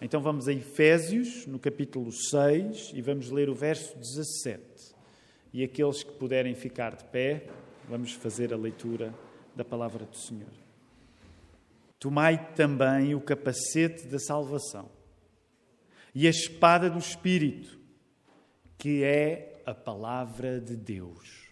Então vamos a Efésios, no capítulo 6, e vamos ler o verso 17. E aqueles que puderem ficar de pé, vamos fazer a leitura da palavra do Senhor. Tomai também o capacete da salvação e a espada do Espírito, que é a palavra de Deus.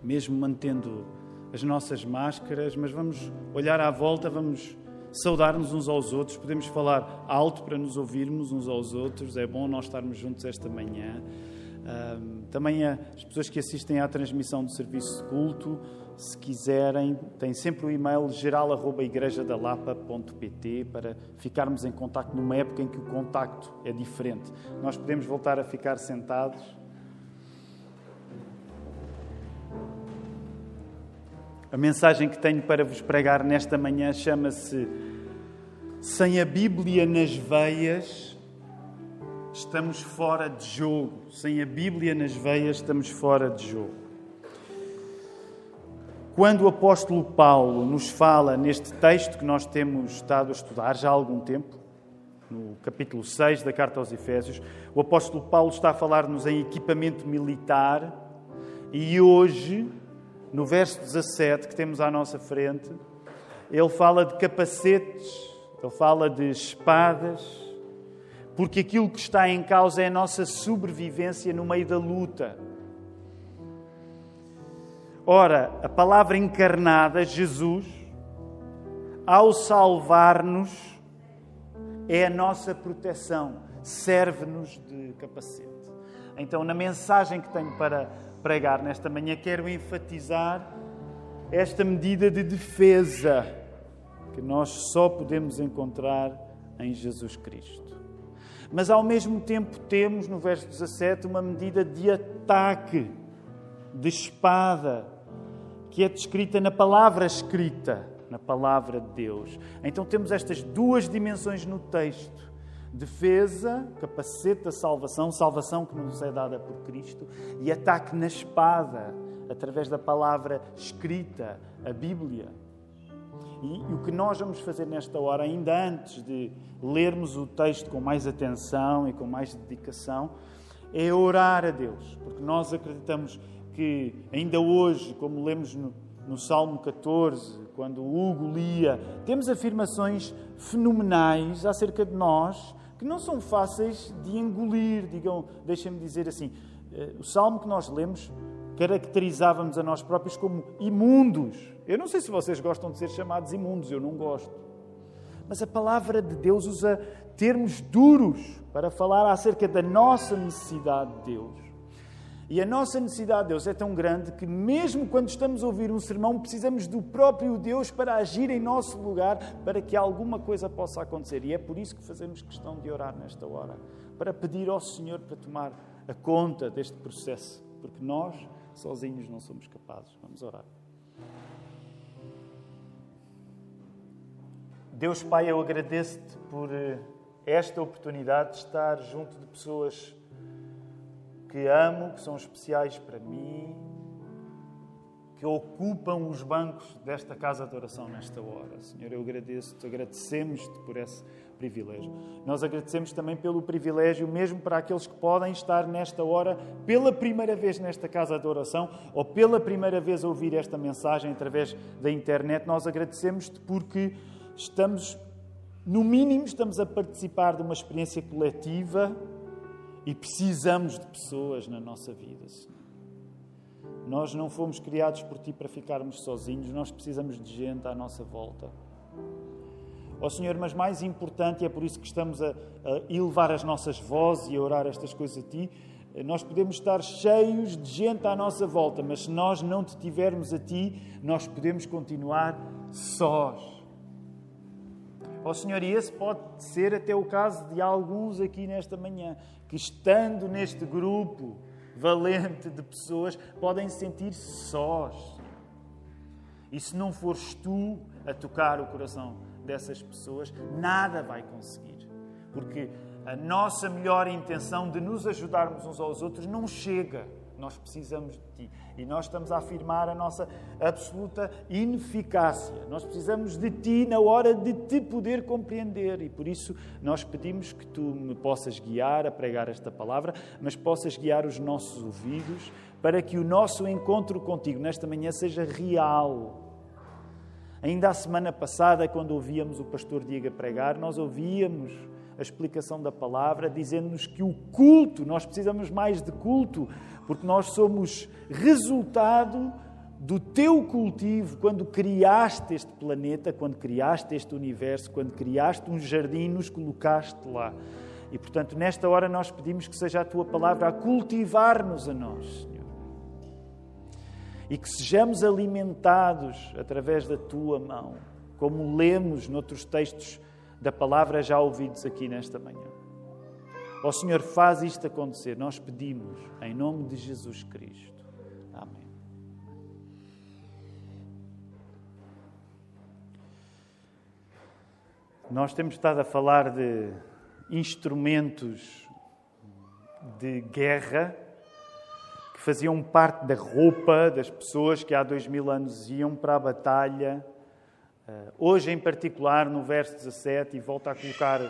Mesmo mantendo as nossas máscaras, mas vamos olhar à volta, vamos saudar-nos uns aos outros, podemos falar alto para nos ouvirmos uns aos outros, é bom nós estarmos juntos esta manhã. Também as pessoas que assistem à transmissão do serviço de culto, se quiserem, têm sempre o e-mail geral@igrejadalapa.pt para ficarmos em contacto numa época em que o contacto é diferente. Nós podemos voltar a ficar sentados. A mensagem que tenho para vos pregar nesta manhã chama-se Sem a Bíblia nas veias, estamos fora de jogo. Sem a Bíblia nas veias, estamos fora de jogo. Quando o apóstolo Paulo nos fala neste texto que nós temos estado a estudar já há algum tempo, no capítulo 6 da Carta aos Efésios, o apóstolo Paulo está a falar-nos em equipamento militar e hoje, no verso 17 que temos à nossa frente, ele fala de capacetes, ele fala de espadas, porque aquilo que está em causa é a nossa sobrevivência no meio da luta. Ora, a palavra encarnada, Jesus, ao salvar-nos, é a nossa proteção, serve-nos de capacete. Então, na mensagem que tenho para pregar nesta manhã, quero enfatizar esta medida de defesa que nós só podemos encontrar em Jesus Cristo. Mas, ao mesmo tempo, temos, no verso 17, uma medida de ataque, de espada, que é descrita na palavra escrita, na palavra de Deus. Então temos estas duas dimensões no texto. Defesa, capacete da salvação, salvação que nos é dada por Cristo, e ataque na espada, através da palavra escrita, a Bíblia. E o que nós vamos fazer nesta hora, ainda antes de lermos o texto com mais atenção e com mais dedicação, é orar a Deus, porque nós acreditamos que ainda hoje, como lemos no Salmo 14, quando o Hugo lia, temos afirmações fenomenais acerca de nós que não são fáceis de engolir. Deixem-me dizer assim, o Salmo que nós lemos caracterizava-nos a nós próprios como imundos. Eu não sei se vocês gostam de ser chamados imundos, eu não gosto. Mas a palavra de Deus usa termos duros para falar acerca da nossa necessidade de Deus. E a nossa necessidade de Deus é tão grande que mesmo quando estamos a ouvir um sermão, precisamos do próprio Deus para agir em nosso lugar, para que alguma coisa possa acontecer. E é por isso que fazemos questão de orar nesta hora, para pedir ao Senhor para tomar a conta deste processo, porque nós, sozinhos, não somos capazes. Vamos orar. Deus Pai, eu agradeço-te por esta oportunidade de estar junto de pessoas que amo, que são especiais para mim, que ocupam os bancos desta casa de oração nesta hora. Senhor, eu agradeço-te, agradecemos-te por esse privilégio. Nós agradecemos também pelo privilégio, mesmo para aqueles que podem estar nesta hora pela primeira vez nesta casa de oração ou pela primeira vez a ouvir esta mensagem através da internet. Nós agradecemos-te porque no mínimo, estamos a participar de uma experiência coletiva e precisamos de pessoas na nossa vida, Senhor. Nós não fomos criados por Ti para ficarmos sozinhos, nós precisamos de gente à nossa volta. Ó Senhor, mas mais importante, e é por isso que estamos a elevar as nossas vozes e a orar estas coisas a Ti, nós podemos estar cheios de gente à nossa volta, mas se nós não Te tivermos a Ti, nós podemos continuar sós. Ó Senhor, e esse pode ser até o caso de alguns aqui nesta manhã, que estando neste grupo valente de pessoas, podem se sentir sós. E se não fores Tu a tocar o coração dessas pessoas, nada vai conseguir. Porque a nossa melhor intenção de nos ajudarmos uns aos outros não chega Nós precisamos de Ti. E nós estamos a afirmar a nossa absoluta ineficácia. Nós precisamos de Ti na hora de Te poder compreender. E por isso nós pedimos que Tu me possas guiar a pregar esta palavra, mas possas guiar os nossos ouvidos para que o nosso encontro contigo nesta manhã seja real. Ainda a semana passada, quando ouvíamos o pastor Diego a pregar, nós ouvíamos a explicação da palavra, dizendo-nos que o culto, nós precisamos mais de culto, porque nós somos resultado do teu cultivo quando criaste este planeta, quando criaste este universo, quando criaste um jardim, nos colocaste lá. E, portanto, nesta hora nós pedimos que seja a tua palavra a cultivar-nos a nós, Senhor. E que sejamos alimentados através da tua mão, como lemos noutros textos da palavra já ouvidos aqui nesta manhã. Ó Senhor, faz isto acontecer. Nós pedimos em nome de Jesus Cristo. Amém. Nós temos estado a falar de instrumentos de guerra que faziam parte da roupa das pessoas que há 2000 anos iam para a batalha. Hoje, em particular, no verso 17, e volto a colocar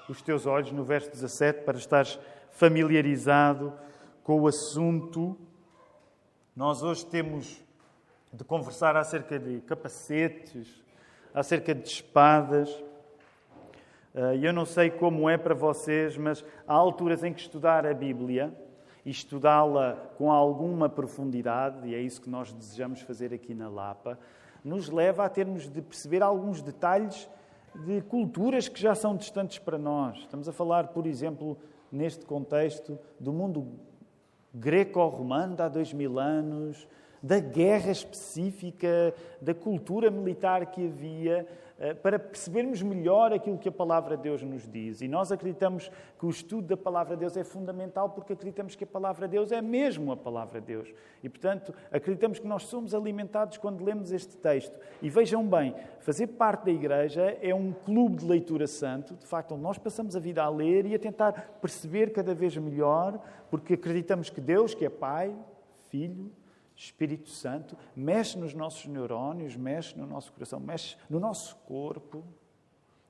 os teus olhos no verso 17 para estares familiarizado com o assunto. Nós hoje temos de conversar acerca de capacetes, acerca de espadas. E eu não sei como é para vocês, mas há alturas em que estudar a Bíblia e estudá-la com alguma profundidade, e é isso que nós desejamos fazer aqui na Lapa, nos leva a termos de perceber alguns detalhes de culturas que já são distantes para nós. Estamos a falar, por exemplo, neste contexto, do mundo greco-romano de há 2000 anos, da guerra específica, da cultura militar que havia, para percebermos melhor aquilo que a Palavra de Deus nos diz. E nós acreditamos que o estudo da Palavra de Deus é fundamental porque acreditamos que a Palavra de Deus é mesmo a Palavra de Deus. E, portanto, acreditamos que nós somos alimentados quando lemos este texto. E vejam bem, fazer parte da Igreja é um clube de leitura santo, de facto, onde nós passamos a vida a ler e a tentar perceber cada vez melhor, porque acreditamos que Deus, que é Pai, Filho, Espírito Santo, mexe nos nossos neurónios, mexe no nosso coração, mexe no nosso corpo.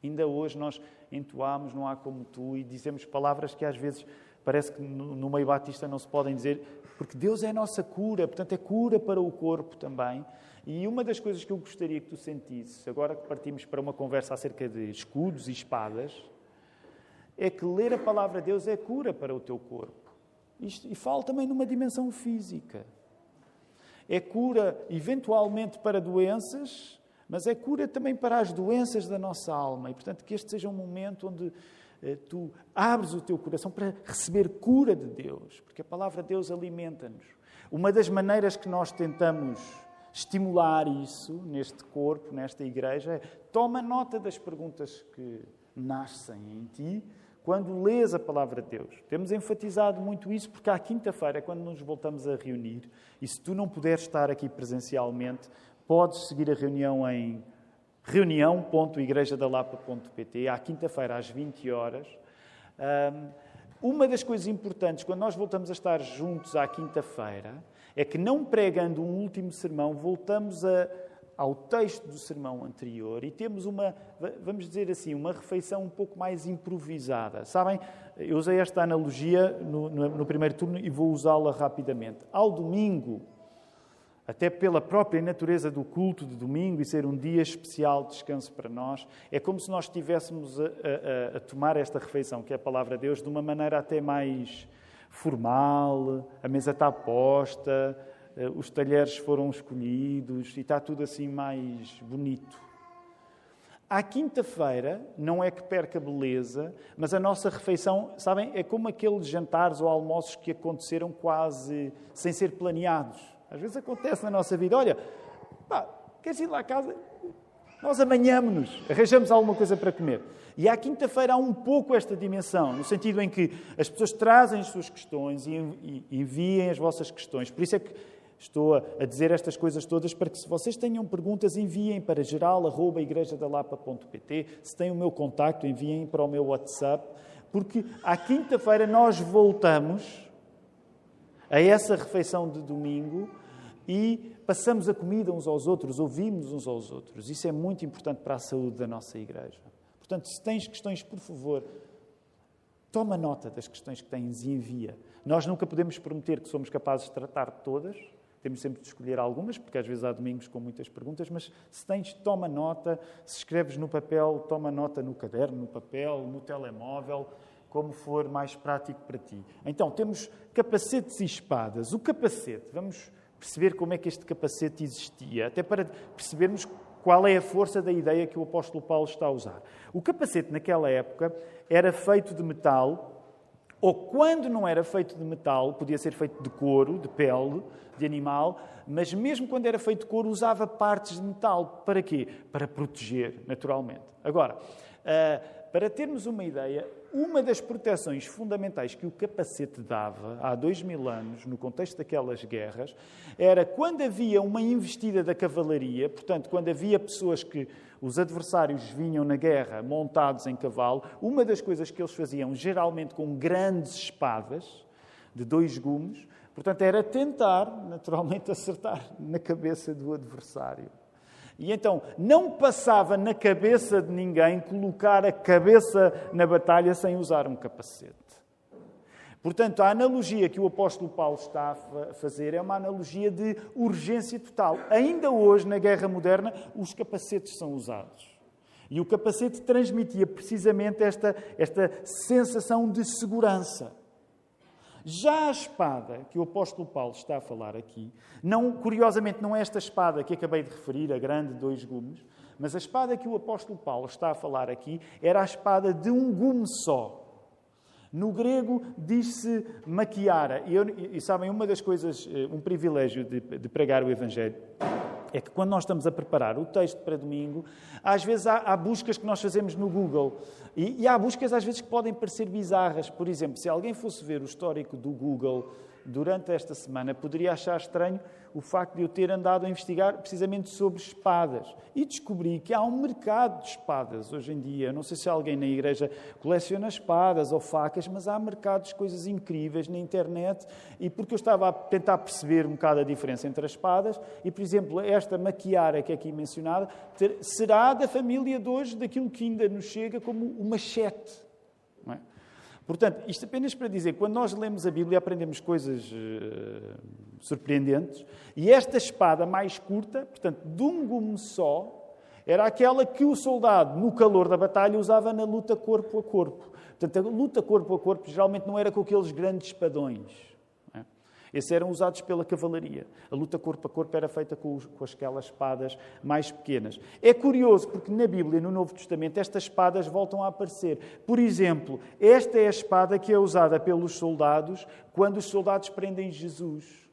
Ainda hoje nós entoamos Não Há Como Tu e dizemos palavras que às vezes parece que no meio batista não se podem dizer, porque Deus é a nossa cura, portanto é cura para o corpo também. E uma das coisas que eu gostaria que tu sentisses, agora que partimos para uma conversa acerca de escudos e espadas, é que ler a palavra de Deus é cura para o teu corpo. E falo também numa dimensão física. É cura, eventualmente, para doenças, mas é cura também para as doenças da nossa alma. E, portanto, que este seja um momento onde tu abres o teu coração para receber cura de Deus, porque a palavra de Deus alimenta-nos. Uma das maneiras que nós tentamos estimular isso neste corpo, nesta igreja, é toma nota das perguntas que nascem em ti quando lês a palavra de Deus. Temos enfatizado muito isso porque à quinta-feira, quando nos voltamos a reunir, e se tu não puderes estar aqui presencialmente, podes seguir a reunião em reunião.igrejadalapa.pt, à quinta-feira às 20 horas. Uma das coisas importantes, quando nós voltamos a estar juntos à quinta-feira, é que não pregando um último sermão, voltamos ao texto do sermão anterior e temos vamos dizer assim, uma refeição um pouco mais improvisada. Sabem, eu usei esta analogia no primeiro turno e vou usá-la rapidamente. Ao domingo, até pela própria natureza do culto de domingo e ser um dia especial de descanso para nós, é como se nós estivéssemos a tomar esta refeição, que é a palavra de Deus, de uma maneira até mais formal, a mesa está posta, os talheres foram escolhidos e está tudo assim mais bonito. À quinta-feira, não é que perca beleza, mas a nossa refeição, sabem, é como aqueles jantares ou almoços que aconteceram quase sem ser planeados. Às vezes acontece na nossa vida, olha, queres ir lá à casa? Nós amanhamos-nos, arranjamos alguma coisa para comer. E à quinta-feira há um pouco esta dimensão, no sentido em que as pessoas trazem as suas questões e enviem as vossas questões. Por isso é que estou a dizer estas coisas todas para que, se vocês tenham perguntas, enviem para geral@igrejadalapa.pt. Se têm o meu contacto, enviem para o meu WhatsApp, porque à quinta-feira nós voltamos a essa refeição de domingo e passamos a comida uns aos outros, ouvimos uns aos outros. Isso é muito importante para a saúde da nossa igreja. Portanto, se tens questões, por favor, toma nota das questões que tens e envia. Nós nunca podemos prometer que somos capazes de tratar de todas. Temos sempre de escolher algumas, porque às vezes há domingos com muitas perguntas, mas se tens, toma nota. Se escreves no papel, toma nota no caderno, no papel, no telemóvel, como for mais prático para ti. Então, temos capacetes e espadas. O capacete, vamos perceber como é que este capacete existia, até para percebermos qual é a força da ideia que o apóstolo Paulo está a usar. O capacete, naquela época, era feito de metal, ou quando não era feito de metal, podia ser feito de couro, de pele, de animal, mas mesmo quando era feito de couro, usava partes de metal. Para quê? Para proteger, naturalmente. Agora, para termos uma ideia, uma das proteções fundamentais que o capacete dava há 2000 anos, no contexto daquelas guerras, era quando havia uma investida da cavalaria, portanto, quando havia pessoas que os adversários vinham na guerra montados em cavalo, uma das coisas que eles faziam, geralmente com grandes espadas, de 2 gumes, portanto, era tentar, naturalmente, acertar na cabeça do adversário. E então, não passava na cabeça de ninguém colocar a cabeça na batalha sem usar um capacete. Portanto, a analogia que o apóstolo Paulo está a fazer é uma analogia de urgência total. Ainda hoje, na guerra moderna, os capacetes são usados. E o capacete transmitia precisamente esta sensação de segurança. Já a espada que o apóstolo Paulo está a falar aqui, curiosamente não é esta espada que acabei de referir, a grande 2 gumes, mas a espada que o apóstolo Paulo está a falar aqui era a espada de um gume só. No grego diz-se maquiara. E sabem, uma das coisas, um privilégio de pregar o Evangelho, é que quando nós estamos a preparar o texto para domingo, às vezes há buscas que nós fazemos no Google. E há buscas às vezes que podem parecer bizarras. Por exemplo, se alguém fosse ver o histórico do Google durante esta semana, poderia achar estranho o facto de eu ter andado a investigar precisamente sobre espadas. E descobri que há um mercado de espadas hoje em dia. Eu não sei se alguém na igreja coleciona espadas ou facas, mas há mercados de coisas incríveis na internet. E porque eu estava a tentar perceber um bocado a diferença entre as espadas, e, por exemplo, esta maquiara que é aqui mencionada, será da família de hoje daquilo que ainda nos chega como o machete. Não é? Portanto, isto apenas para dizer, quando nós lemos a Bíblia aprendemos coisas surpreendentes, e esta espada mais curta, portanto, de um gume só, era aquela que o soldado, no calor da batalha, usava na luta corpo a corpo. Portanto, a luta corpo a corpo geralmente não era com aqueles grandes espadões. Esses eram usados pela cavalaria. A luta corpo a corpo era feita com aquelas espadas mais pequenas. É curioso porque na Bíblia, no Novo Testamento, estas espadas voltam a aparecer. Por exemplo, esta é a espada que é usada pelos soldados quando os soldados prendem Jesus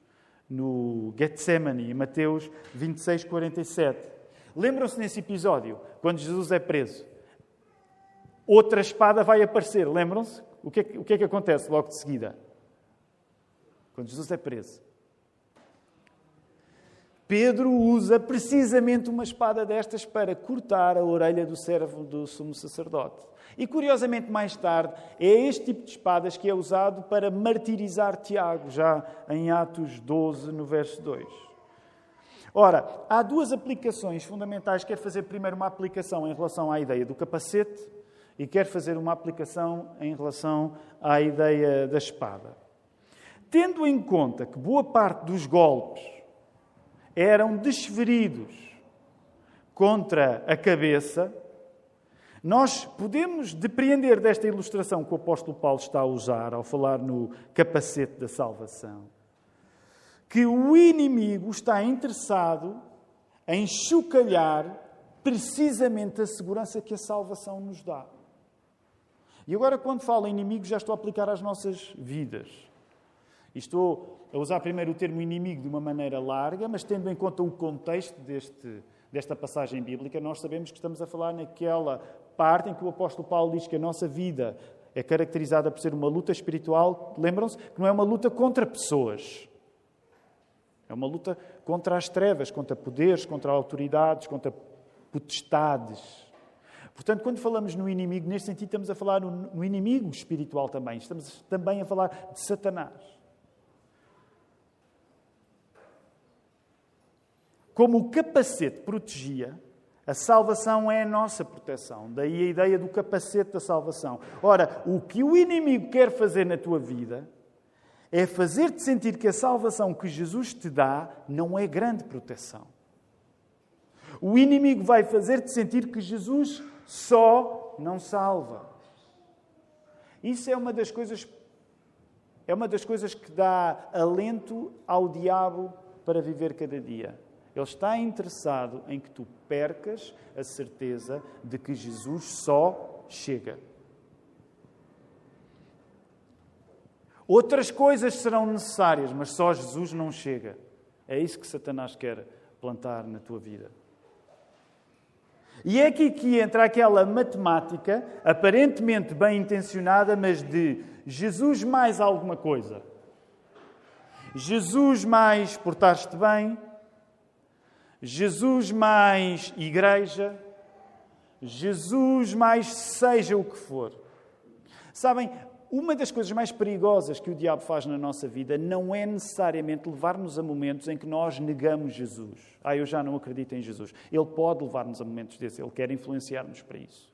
no Getsemane, em Mateus 26, 47. Lembram-se nesse episódio, quando Jesus é preso? Outra espada vai aparecer, lembram-se? O que é que acontece logo de seguida? Quando Jesus é preso. Pedro usa precisamente uma espada destas para cortar a orelha do servo do sumo sacerdote. E, curiosamente, mais tarde, é este tipo de espadas que é usado para martirizar Tiago, já em Atos 12, no verso 2. Ora, há 2 aplicações fundamentais. Quero fazer primeiro uma aplicação em relação à ideia do capacete e quero fazer uma aplicação em relação à ideia da espada. Tendo em conta que boa parte dos golpes eram desferidos contra a cabeça, nós podemos depreender desta ilustração que o apóstolo Paulo está a usar ao falar no capacete da salvação, que o inimigo está interessado em chocalhar precisamente a segurança que a salvação nos dá. E agora, quando falo em inimigo, já estou a aplicar às nossas vidas. E estou a usar primeiro o termo inimigo de uma maneira larga, mas tendo em conta o contexto desta passagem bíblica, nós sabemos que estamos a falar naquela parte em que o apóstolo Paulo diz que a nossa vida é caracterizada por ser uma luta espiritual. Lembram-se que não é uma luta contra pessoas. É uma luta contra as trevas, contra poderes, contra autoridades, contra potestades. Portanto, quando falamos no inimigo, neste sentido, estamos a falar no inimigo espiritual também. Estamos também a falar de Satanás. como o capacete protegia, a salvação é a nossa proteção. Daí a ideia do capacete da salvação. Ora, o que o inimigo quer fazer na tua vida é fazer-te sentir que a salvação que Jesus te dá não é grande proteção. O inimigo vai fazer-te sentir que Jesus só não salva. Isso é uma das coisas que dá alento ao diabo para viver cada dia. Ele está interessado em que tu percas a certeza de que Jesus só chega. Outras coisas serão necessárias, mas só Jesus não chega. É isso que Satanás quer plantar na tua vida. E é aqui que entra aquela matemática, aparentemente bem intencionada, mas de Jesus mais alguma coisa. Jesus mais portar-te bem. Jesus mais igreja. Jesus mais seja o que for. Sabem, uma das coisas mais perigosas que o diabo faz na nossa vida não é necessariamente levar-nos a momentos em que nós negamos Jesus. Eu já não acredito em Jesus. Ele pode levar-nos a momentos desses, ele quer influenciar-nos para isso.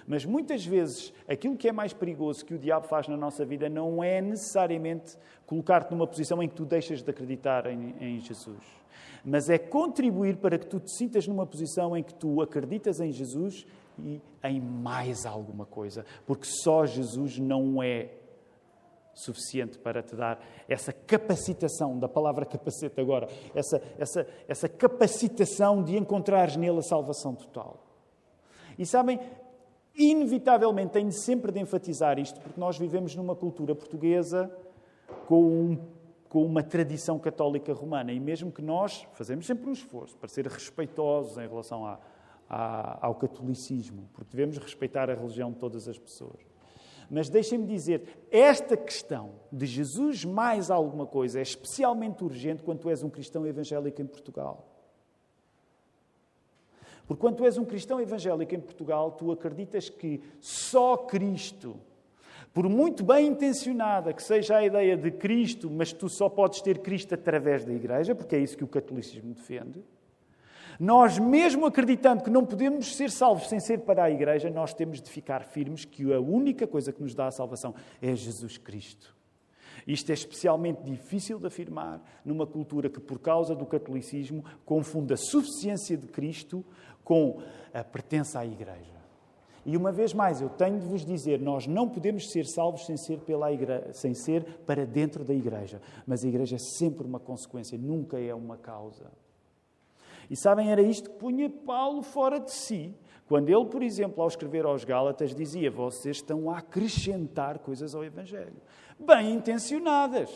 Mas muitas vezes aquilo que é mais perigoso que o diabo faz na nossa vida não é necessariamente colocar-te numa posição em que tu deixas de acreditar em Jesus. Mas é contribuir para que tu te sintas numa posição em que tu acreditas em Jesus e em mais alguma coisa. Porque só Jesus não é suficiente para te dar essa capacitação, da palavra capacete agora, essa capacitação de encontrares nele a salvação total. E sabem, inevitavelmente tenho sempre de enfatizar isto, porque nós vivemos numa cultura portuguesa com uma tradição católica romana, e mesmo que nós fazemos sempre um esforço para ser respeitosos em relação ao catolicismo, porque devemos respeitar a religião de todas as pessoas. Mas deixem-me dizer, esta questão de Jesus mais alguma coisa é especialmente urgente quando tu és um cristão evangélico em Portugal. Porque quando tu és um cristão evangélico em Portugal, tu acreditas que só Cristo, por muito bem intencionada que seja a ideia de Cristo, mas tu só podes ter Cristo através da Igreja, porque é isso que o catolicismo defende. Nós, mesmo acreditando que não podemos ser salvos sem ser para a Igreja, nós temos de ficar firmes que a única coisa que nos dá a salvação é Jesus Cristo. Isto é especialmente difícil de afirmar numa cultura que, por causa do catolicismo, confunde a suficiência de Cristo com a pertença à Igreja. E uma vez mais, eu tenho de vos dizer, nós não podemos ser salvos sem ser para dentro da Igreja. Mas a Igreja é sempre uma consequência, nunca é uma causa. E sabem, era isto que punha Paulo fora de si. Quando ele, por exemplo, ao escrever aos Gálatas, dizia: vocês estão a acrescentar coisas ao Evangelho. Bem intencionadas.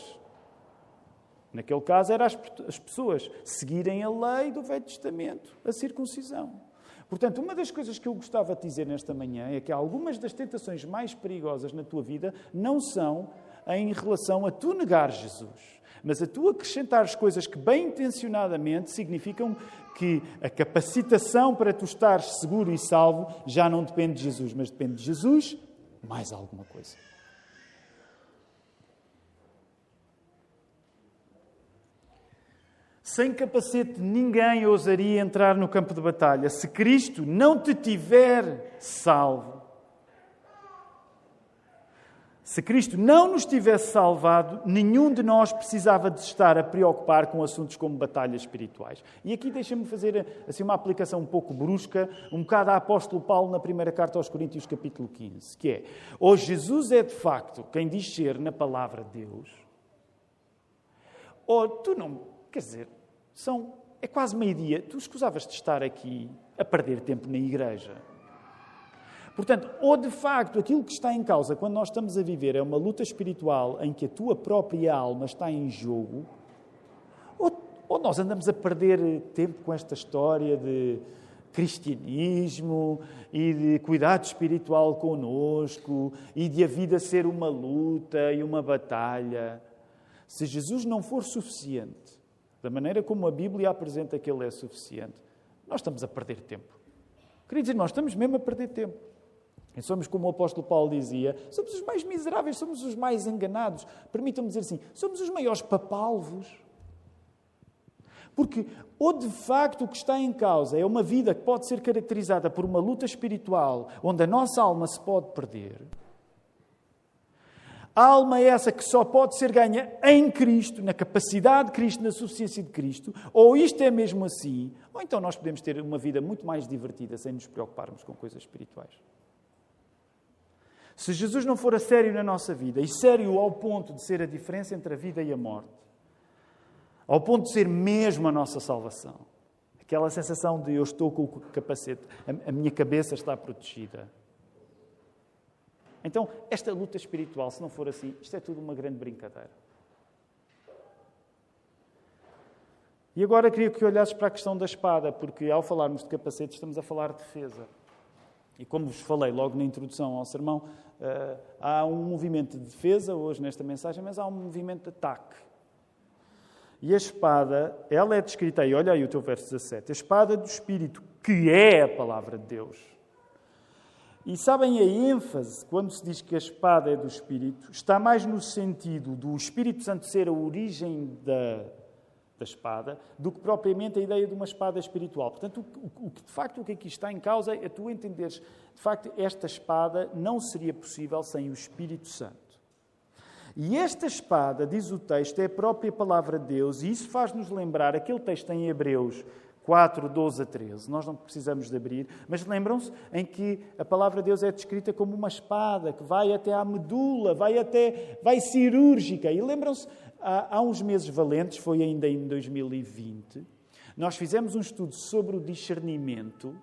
Naquele caso, eram as pessoas seguirem a lei do Velho Testamento, a circuncisão. Portanto, uma das coisas que eu gostava de dizer nesta manhã é que algumas das tentações mais perigosas na tua vida não são em relação a tu negar Jesus, mas a tu acrescentares coisas que bem intencionadamente significam que a capacitação para tu estares seguro e salvo já não depende de Jesus, mas depende de Jesus mais alguma coisa. Sem capacete, ninguém ousaria entrar no campo de batalha. Se Cristo não te tiver salvo, se Cristo não nos tivesse salvado, nenhum de nós precisava de estar a preocupar com assuntos como batalhas espirituais. E aqui deixa-me fazer assim, uma aplicação um pouco brusca, um bocado a apóstolo Paulo na primeira carta aos Coríntios, capítulo 15, que é: ou Jesus é de facto quem diz ser na palavra de Deus, ou tu não... Quer dizer, é quase meio-dia, tu escusavas de estar aqui a perder tempo na igreja. Portanto, ou de facto aquilo que está em causa quando nós estamos a viver é uma luta espiritual em que a tua própria alma está em jogo, ou nós andamos a perder tempo com esta história de cristianismo e de cuidado espiritual connosco e de a vida ser uma luta e uma batalha. Se Jesus não for suficiente, da maneira como a Bíblia apresenta que Ele é suficiente, nós estamos a perder tempo. Queridos irmãos, estamos mesmo a perder tempo. E somos, como o apóstolo Paulo dizia, somos os mais miseráveis, somos os mais enganados. Permitam-me dizer assim, somos os maiores papalvos. Porque, ou de facto o que está em causa é uma vida que pode ser caracterizada por uma luta espiritual, onde a nossa alma se pode perder. A alma é essa que só pode ser ganha em Cristo, na capacidade de Cristo, na suficiência de Cristo, ou isto é mesmo assim, ou então nós podemos ter uma vida muito mais divertida sem nos preocuparmos com coisas espirituais. Se Jesus não for a sério na nossa vida, e sério ao ponto de ser a diferença entre a vida e a morte, ao ponto de ser mesmo a nossa salvação, aquela sensação de eu estou com o capacete, a minha cabeça está protegida. Então, esta luta espiritual, se não for assim, isto é tudo uma grande brincadeira. E agora queria que olhasses para a questão da espada, porque ao falarmos de capacete estamos a falar de defesa. E como vos falei logo na introdução ao sermão, há um movimento de defesa hoje nesta mensagem, mas há um movimento de ataque. E a espada, ela é descrita aí, olha aí o teu verso 17, a espada do Espírito, que é a palavra de Deus. E sabem a ênfase, quando se diz que a espada é do Espírito, está mais no sentido do Espírito Santo ser a origem da espada, do que propriamente a ideia de uma espada espiritual. Portanto, o que aqui está em causa é tu entenderes, de facto, esta espada não seria possível sem o Espírito Santo. E esta espada, diz o texto, é a própria palavra de Deus, e isso faz-nos lembrar aquele texto em Hebreus 4, 12 a 13. Nós não precisamos de abrir, mas lembram-se em que a palavra de Deus é descrita como uma espada que vai até à medula, vai cirúrgica. E lembram-se, há uns meses valentes, foi ainda em 2020, nós fizemos um estudo sobre o discernimento,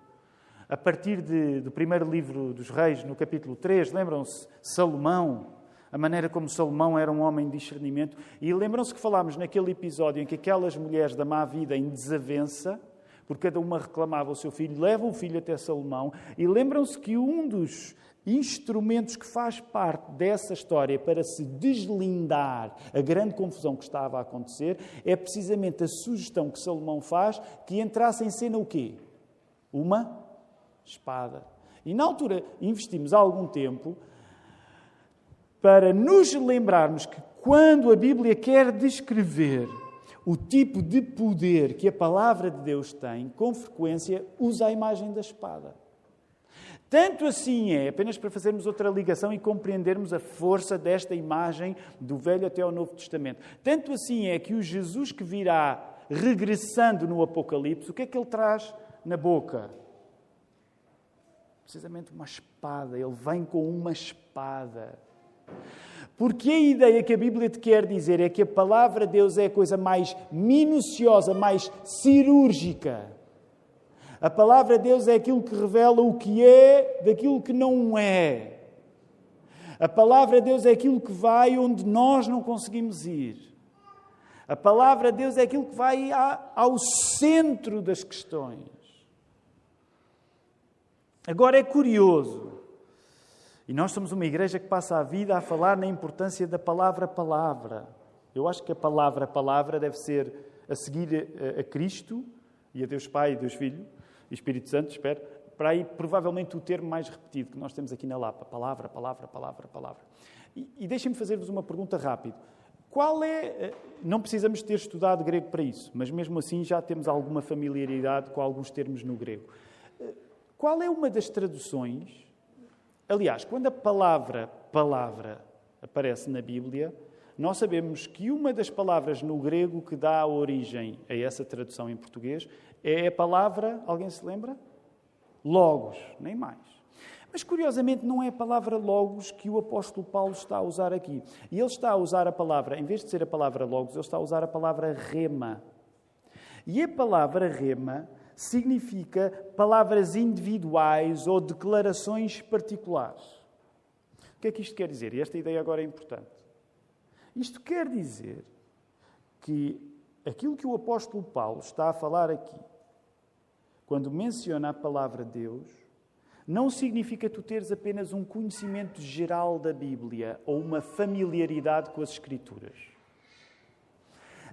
a partir do primeiro livro dos Reis, no capítulo 3, lembram-se? Salomão, a maneira como Salomão era um homem de discernimento. E lembram-se que falámos naquele episódio em que aquelas mulheres da má vida em desavença, porque cada uma reclamava o seu filho, levam o filho até Salomão. E lembram-se que um dos instrumentos que faz parte dessa história para se deslindar a grande confusão que estava a acontecer é precisamente a sugestão que Salomão faz que entrasse em cena o quê? Uma espada. E na altura investimos algum tempo para nos lembrarmos que quando a Bíblia quer descrever o tipo de poder que a palavra de Deus tem, com frequência usa a imagem da espada. Tanto assim é, apenas para fazermos outra ligação e compreendermos a força desta imagem do Velho até ao Novo Testamento. Tanto assim é que o Jesus que virá regressando no Apocalipse, o que é que ele traz na boca? Precisamente uma espada. Ele vem com uma espada. Porque a ideia que a Bíblia te quer dizer é que a palavra de Deus é a coisa mais minuciosa, mais cirúrgica. A palavra de Deus é aquilo que revela o que é daquilo que não é. A palavra de Deus é aquilo que vai onde nós não conseguimos ir. A palavra de Deus é aquilo que vai ao centro das questões. Agora é curioso. E nós somos uma igreja que passa a vida a falar na importância da palavra. Eu acho que a palavra deve ser a seguir a Cristo e a Deus Pai e Deus Filho e Espírito Santo, espero, para aí provavelmente o termo mais repetido que nós temos aqui na Lapa. Palavra. E deixem-me fazer-vos uma pergunta rápida. Qual é... Não precisamos ter estudado grego para isso, mas mesmo assim já temos alguma familiaridade com alguns termos no grego. Qual é uma das traduções... Aliás, quando a palavra aparece na Bíblia, nós sabemos que uma das palavras no grego que dá origem a essa tradução em português é a palavra, alguém se lembra? Logos, nem mais. Mas, curiosamente, não é a palavra logos que o apóstolo Paulo está a usar aqui. E ele está a usar a palavra, em vez de ser a palavra logos, ele está a usar a palavra rema. E a palavra rema significa palavras individuais ou declarações particulares. O que é que isto quer dizer? E esta ideia agora é importante. Isto quer dizer que aquilo que o apóstolo Paulo está a falar aqui, quando menciona a palavra de Deus, não significa tu teres apenas um conhecimento geral da Bíblia ou uma familiaridade com as Escrituras.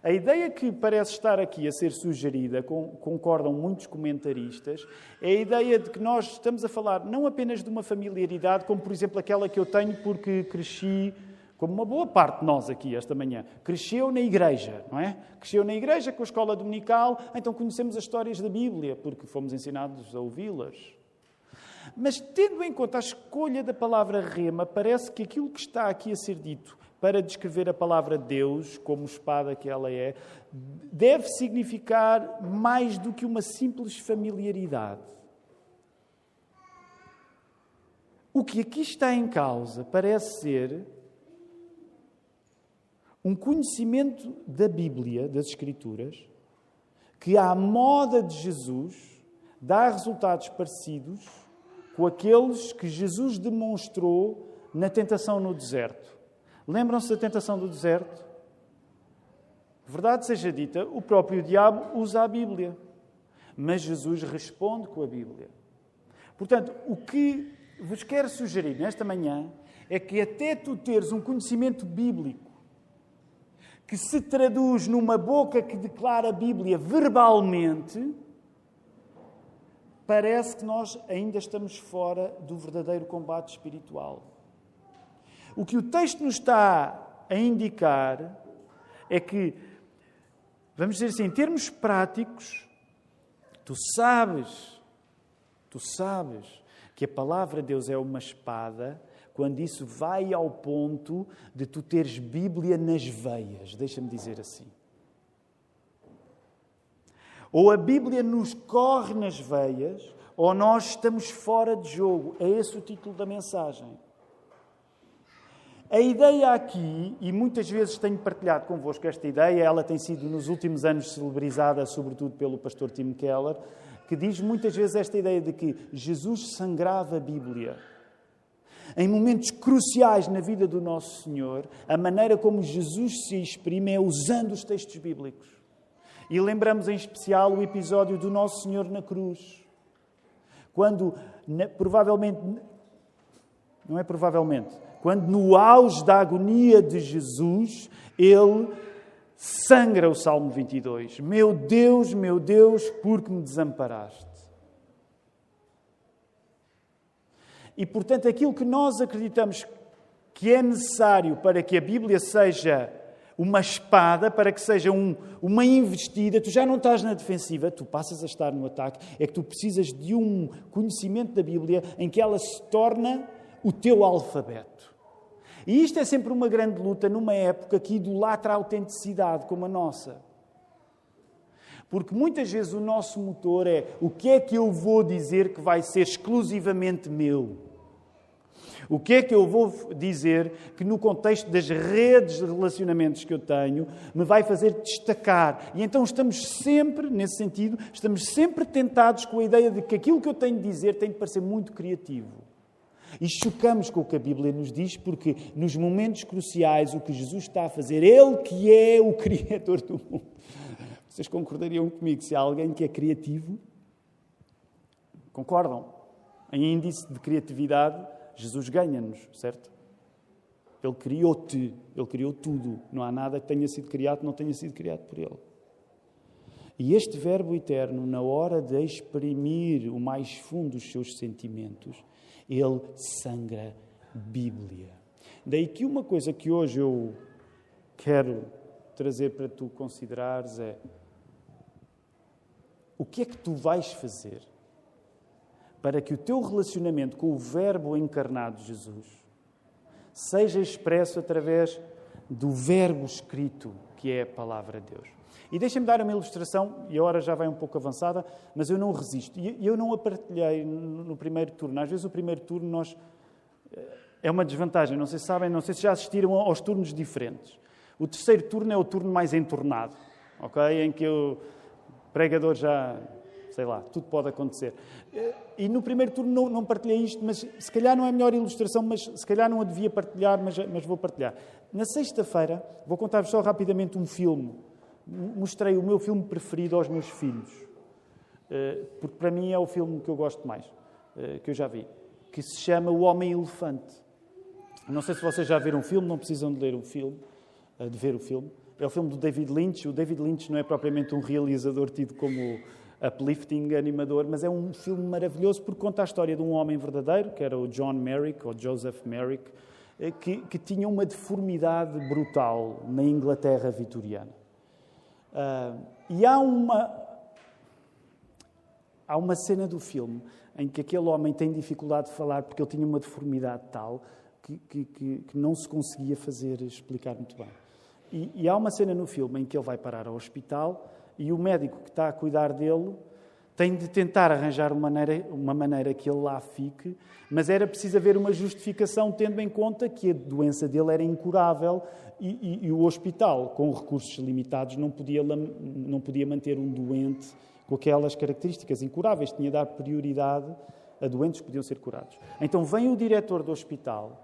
A ideia que parece estar aqui a ser sugerida, concordam muitos comentaristas, é a ideia de que nós estamos a falar não apenas de uma familiaridade, como por exemplo aquela que eu tenho porque cresci como uma boa parte de nós aqui esta manhã, cresceu na igreja, não é? Cresceu na igreja com a escola dominical, então conhecemos as histórias da Bíblia, porque fomos ensinados a ouvi-las. Mas, tendo em conta a escolha da palavra rema, parece que aquilo que está aqui a ser dito para descrever a palavra Deus, como espada que ela é, deve significar mais do que uma simples familiaridade. O que aqui está em causa parece ser um conhecimento da Bíblia, das Escrituras, que, à moda de Jesus, dá resultados parecidos com aqueles que Jesus demonstrou na tentação no deserto. Lembram-se da tentação do deserto? Verdade seja dita, o próprio diabo usa a Bíblia, mas Jesus responde com a Bíblia. Portanto, o que vos quero sugerir nesta manhã é que até tu teres um conhecimento bíblico que se traduz numa boca que declara a Bíblia verbalmente, parece que nós ainda estamos fora do verdadeiro combate espiritual. O que o texto nos está a indicar é que, vamos dizer assim, em termos práticos, tu sabes que a palavra de Deus é uma espada quando isso vai ao ponto de tu teres Bíblia nas veias, deixa-me dizer assim. Ou a Bíblia nos corre nas veias, ou nós estamos fora de jogo. É esse o título da mensagem. A ideia aqui, e muitas vezes tenho partilhado convosco esta ideia, ela tem sido nos últimos anos celebrizada, sobretudo pelo pastor Tim Keller, que diz muitas vezes esta ideia de que Jesus sangrava a Bíblia. Em momentos cruciais na vida do Nosso Senhor, a maneira como Jesus se exprime é usando os textos bíblicos. E lembramos em especial o episódio do Nosso Senhor na cruz. Quando, quando no auge da agonia de Jesus, ele sangra o Salmo 22. Meu Deus, por que me desamparaste? E, portanto, aquilo que nós acreditamos que é necessário para que a Bíblia seja uma espada, para que seja uma investida, tu já não estás na defensiva, tu passas a estar no ataque, é que tu precisas de um conhecimento da Bíblia em que ela se torna o teu alfabeto. E isto é sempre uma grande luta numa época que idolatra a autenticidade como a nossa. Porque muitas vezes o nosso motor é o que é que eu vou dizer que vai ser exclusivamente meu? O que é que eu vou dizer que no contexto das redes de relacionamentos que eu tenho me vai fazer destacar? E então estamos sempre, nesse sentido, estamos sempre tentados com a ideia de que aquilo que eu tenho de dizer tem de parecer muito criativo. E chocamos com o que a Bíblia nos diz, porque nos momentos cruciais o que Jesus está a fazer, Ele que é o Criador do mundo. Vocês concordariam comigo se há alguém que é criativo? Concordam? Em índice de criatividade, Jesus ganha-nos, certo? Ele criou-te, Ele criou tudo. Não há nada que tenha sido criado que não tenha sido criado por Ele. E este Verbo eterno, na hora de exprimir o mais fundo dos seus sentimentos, Ele sangra Bíblia. Daí que uma coisa que hoje eu quero trazer para tu considerares é: o que é que tu vais fazer para que o teu relacionamento com o Verbo encarnado de Jesus seja expresso através do Verbo escrito, que é a Palavra de Deus? E deixem-me dar uma ilustração, e a hora já vai um pouco avançada, mas eu não resisto. E eu não a partilhei no primeiro turno. Às vezes o primeiro turno é uma desvantagem. Não sei se sabem, não sei se já assistiram aos turnos diferentes. O terceiro turno é o turno mais entornado, ok? Em que o pregador já, sei lá, tudo pode acontecer. E no primeiro turno não partilhei isto, mas se calhar não é a melhor ilustração, mas se calhar não a devia partilhar, mas vou partilhar. Na sexta-feira, vou contar-vos só rapidamente um filme. Mostrei o meu filme preferido aos meus filhos, porque para mim é o filme que eu gosto mais, que eu já vi, que se chama O Homem-Elefante. Não sei se vocês já viram o filme, não precisam de ler o filme, de ver o filme. É o filme do David Lynch. O David Lynch não é propriamente um realizador tido como uplifting, animador, mas é um filme maravilhoso porque conta a história de um homem verdadeiro, que era o John Merrick, ou Joseph Merrick, que tinha uma deformidade brutal na Inglaterra vitoriana. E há uma cena do filme em que aquele homem tem dificuldade de falar porque ele tinha uma deformidade tal que não se conseguia fazer explicar muito bem. E há uma cena no filme em que ele vai parar ao hospital e o médico que está a cuidar dele tem de tentar arranjar uma maneira que ele lá fique, mas era preciso haver uma justificação tendo em conta que a doença dele era incurável e o hospital, com recursos limitados, não podia manter um doente com aquelas características incuráveis. Tinha de dar prioridade a doentes que podiam ser curados. Então vem o diretor do hospital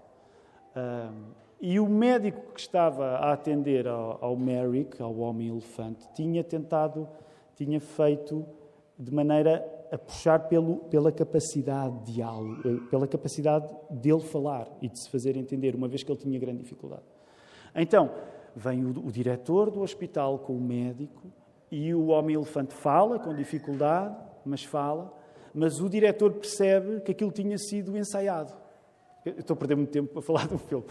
e o médico que estava a atender ao Merrick, ao homem-elefante, tinha feito de maneira a puxar pela capacidade de diálogo, pela capacidade dele falar e de se fazer entender, uma vez que ele tinha grande dificuldade. Então, vem o diretor do hospital com o médico e o homem-elefante fala com dificuldade, mas o diretor percebe que aquilo tinha sido ensaiado. Eu estou a perder muito tempo para falar do filme,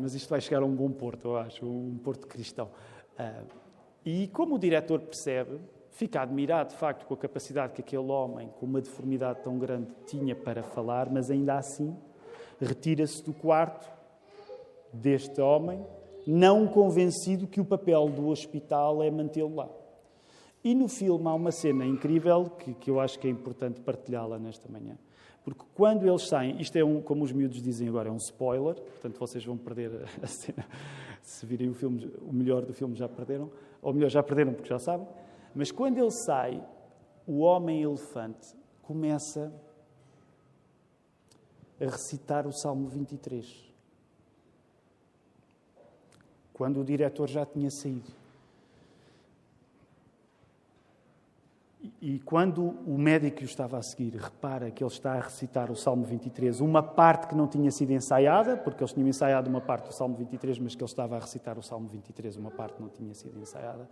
mas isto vai chegar a um bom porto, eu acho, um porto cristão. E como o diretor percebe, fica admirado, de facto, com a capacidade que aquele homem, com uma deformidade tão grande, tinha para falar, mas ainda assim retira-se do quarto deste homem, não convencido que o papel do hospital é mantê-lo lá. E no filme há uma cena incrível que eu acho que é importante partilhá-la nesta manhã. Porque quando eles saem, isto é como os miúdos dizem agora, é um spoiler, portanto vocês vão perder a cena. Se virem o filme, o melhor do filme já perderam, ou melhor, já perderam porque já sabem. Mas quando ele sai, o homem-elefante começa a recitar o Salmo 23. Quando o diretor já tinha saído. E quando o médico que o estava a seguir repara que ele está a recitar o Salmo 23, uma parte que não tinha sido ensaiada, porque eles tinham ensaiado uma parte do Salmo 23, mas que ele estava a recitar o Salmo 23, uma parte não tinha sido ensaiada,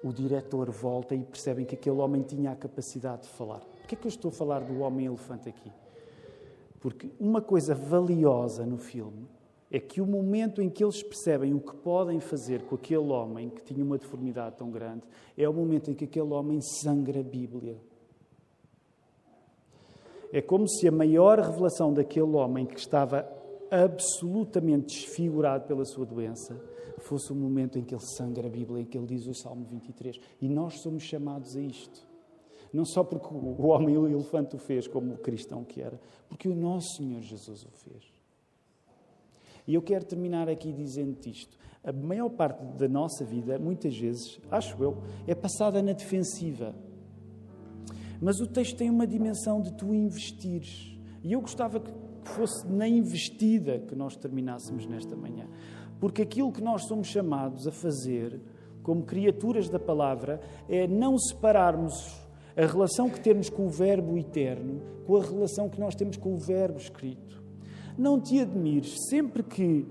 o diretor volta e percebem que aquele homem tinha a capacidade de falar. Por que é que eu estou a falar do homem-elefante aqui? Porque uma coisa valiosa no filme é que o momento em que eles percebem o que podem fazer com aquele homem que tinha uma deformidade tão grande é o momento em que aquele homem sangra a Bíblia. É como se a maior revelação daquele homem que estava absolutamente desfigurado pela sua doença fosse o momento em que ele sangra a Bíblia, em que ele diz o Salmo 23. E nós somos chamados a isto. Não só porque o homem-elefante o fez, como o cristão que era, porque o nosso Senhor Jesus o fez. E eu quero terminar aqui dizendo-te isto. A maior parte da nossa vida, muitas vezes, acho eu, é passada na defensiva. Mas o texto tem uma dimensão de tu investires. E eu gostava que fosse na investida que nós terminássemos nesta manhã. Porque aquilo que nós somos chamados a fazer, como criaturas da palavra, é não separarmos a relação que temos com o Verbo eterno com a relação que nós temos com o Verbo escrito. Não te admires, sempre que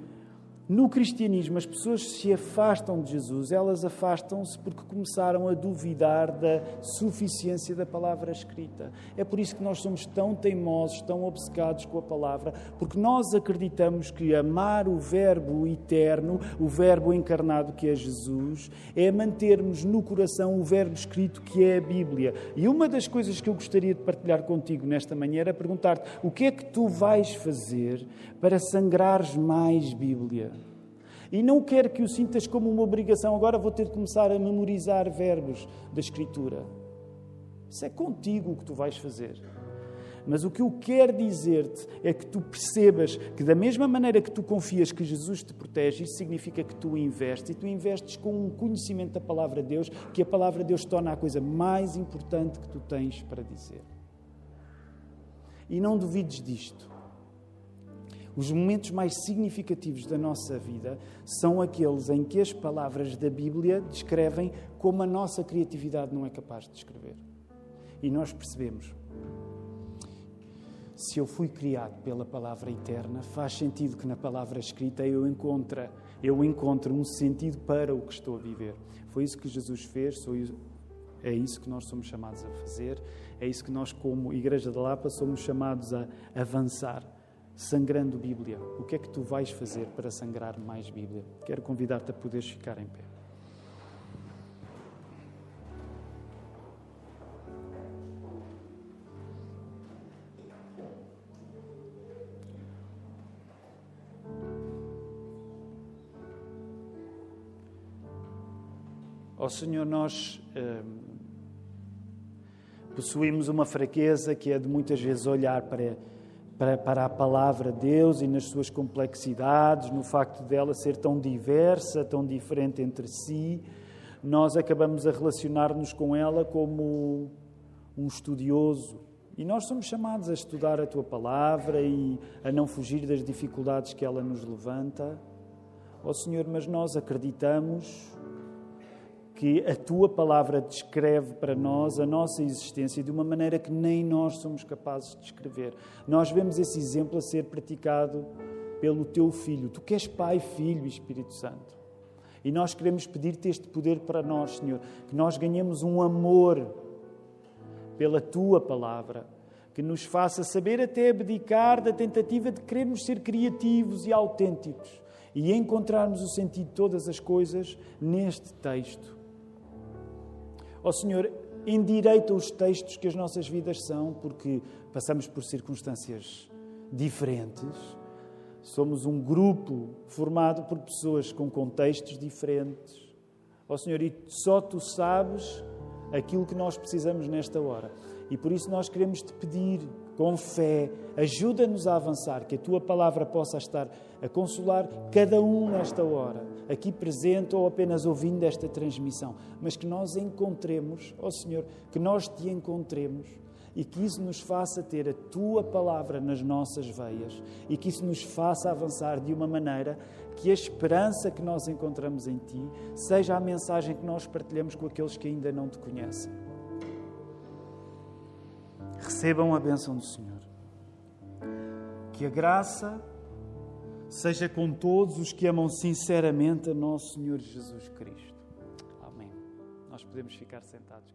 no cristianismo as pessoas se afastam de Jesus, elas afastam-se porque começaram a duvidar da suficiência da palavra escrita. É por isso que nós somos tão teimosos, tão obcecados com a palavra, porque nós acreditamos que amar o Verbo eterno, o Verbo encarnado que é Jesus, é mantermos no coração o Verbo escrito que é a Bíblia. E uma das coisas que eu gostaria de partilhar contigo nesta manhã era perguntar-te o que é que tu vais fazer para sangrares mais Bíblia. E não quero que o sintas como uma obrigação. Agora vou ter de começar a memorizar verbos da Escritura. Isso é contigo o que tu vais fazer. Mas o que eu quero dizer-te é que tu percebas que da mesma maneira que tu confias que Jesus te protege, isso significa que tu investes. E tu investes com um conhecimento da Palavra de Deus, que a Palavra de Deus torna a coisa mais importante que tu tens para dizer. E não duvides disto. Os momentos mais significativos da nossa vida são aqueles em que as palavras da Bíblia descrevem como a nossa criatividade não é capaz de descrever. E nós percebemos, se eu fui criado pela palavra eterna, faz sentido que na palavra escrita eu encontre um sentido para o que estou a viver. Foi isso que Jesus fez, é isso que nós somos chamados a fazer, é isso que nós, como Igreja da Lapa, somos chamados a avançar. sangrando Bíblia. O que é que tu vais fazer para sangrar mais Bíblia? Quero convidar-te a poderes ficar em pé. Ó Senhor, nós possuímos uma fraqueza que é de muitas vezes olhar para a palavra de Deus e nas suas complexidades, no facto dela ser tão diversa, tão diferente entre si, nós acabamos a relacionar-nos com ela como um estudioso. E nós somos chamados a estudar a Tua palavra e a não fugir das dificuldades que ela nos levanta. Ó Senhor, mas nós acreditamos que a Tua palavra descreve para nós a nossa existência de uma maneira que nem nós somos capazes de descrever. Nós vemos esse exemplo a ser praticado pelo Teu Filho. Tu que és Pai, Filho e Espírito Santo. E nós queremos pedir-te este poder para nós, Senhor, que nós ganhemos um amor pela Tua palavra, que nos faça saber até abdicar da tentativa de querermos ser criativos e autênticos e encontrarmos o sentido de todas as coisas neste texto. Ó Senhor, endireita os textos que as nossas vidas são, porque passamos por circunstâncias diferentes. Somos um grupo formado por pessoas com contextos diferentes. Ó Senhor, e só Tu sabes aquilo que nós precisamos nesta hora. E por isso nós queremos Te pedir, com fé, ajuda-nos a avançar, que a Tua palavra possa estar a consolar cada um nesta hora, aqui presente ou apenas ouvindo esta transmissão, mas que nós encontremos, ó Senhor, que nós Te encontremos e que isso nos faça ter a Tua palavra nas nossas veias e que isso nos faça avançar de uma maneira que a esperança que nós encontramos em Ti seja a mensagem que nós partilhamos com aqueles que ainda não Te conhecem. Recebam a bênção do Senhor. Que a graça seja com todos os que amam sinceramente a nosso Senhor Jesus Cristo. Amém. Nós podemos ficar sentados.